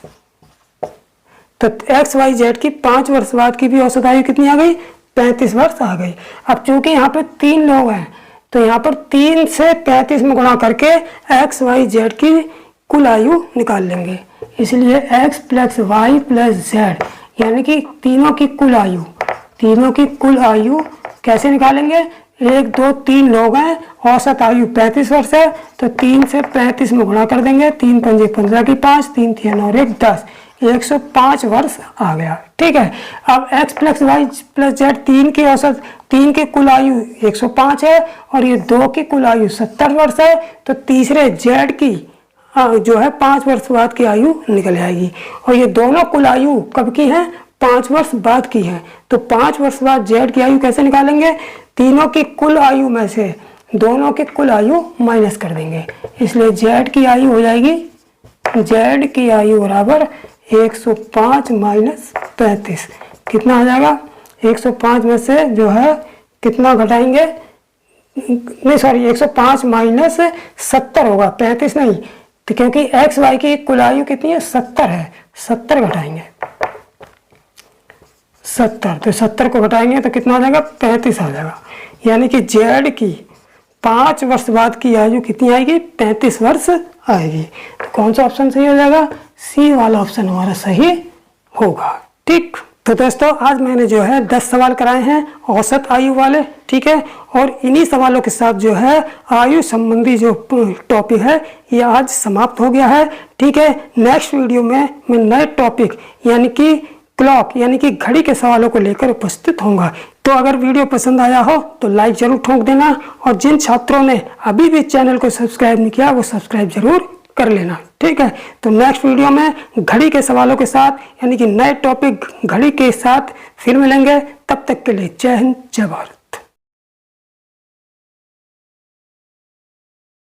तो एक्स वाई जेड की 5 वर्ष बाद की भी औसत आयु कितनी आ गई 35 वर्ष आ गई। अब चूंकि यहाँ पे 3 लोग हैं तो यहाँ पर 3 से 35 में गुणा करके एक्स वाई जेड की कुल आयु निकाल लेंगे। इसलिए x + y + z यानी कि तीनों की कुल आयु कैसे निकालेंगे, 1 2 3 लोग हैं, औसत आयु 35 वर्ष है तो 3 से 35 में गुणा कर देंगे, 3 × 5 = 15 की 5, 3 × 3 और 1 10, 105 वर्ष आ गया। ठीक है, अब x + y + z तीन की कुल आयु 105 है और ये 2 की कुल आयु 70 वर्ष है तो तीसरे z की जो है 5 वर्ष बाद की आयु निकल आएगी। और ये दोनों कुल आयु कब की है 5 वर्ष बाद की है तो 5 वर्ष बाद z की आयु कैसे निकालेंगे, तीनों की कुल आयु में से दोनों की कुल आयु माइनस कर देंगे। इसलिए z की आयु हो जाएगी, z की आयु बराबर 105 - 35 कितना आ जाएगा, 105 में से जो है कितना घटाएंगे, नहीं सॉरी 105 - 70 होगा 35 नहीं, तो क्योंकि एक्स वाई की कुल आयु कितनी है 70 है, 70 घटाएंगे 70 तो 70 को घटाएंगे तो कितना आ जाएगा 35 आ जाएगा। यानी कि जेड की 5 वर्ष बाद की आयु कितनी आएगी 35 वर्ष आएगी। तो कौन सा ऑप्शन सही हो जाएगा, सी वाला ऑप्शन हमारा सही होगा। ठीक, तो दोस्तों आज मैंने जो है 10 सवाल कराए हैं औसत आयु वाले। ठीक है, और इन्हीं सवालों के साथ जो है आयु संबंधी जो टॉपिक है ये आज समाप्त हो गया है। ठीक है, नेक्स्ट वीडियो में मैं नए टॉपिक यानी कि क्लॉक यानी कि घड़ी के सवालों को लेकर उपस्थित होऊंगा। तो अगर वीडियो पसंद आया हो तो लाइक जरूर ठोक देना और जिन छात्रों ने अभी भी चैनल को सब्सक्राइब नहीं किया वो सब्सक्राइब जरूर कर लेना। ठीक है, तो नेक्स्ट वीडियो में घड़ी के सवालों के साथ यानी कि नए टॉपिक घड़ी के साथ फिर मिलेंगे। तब तक के लिए जय हिंद, जय भारत।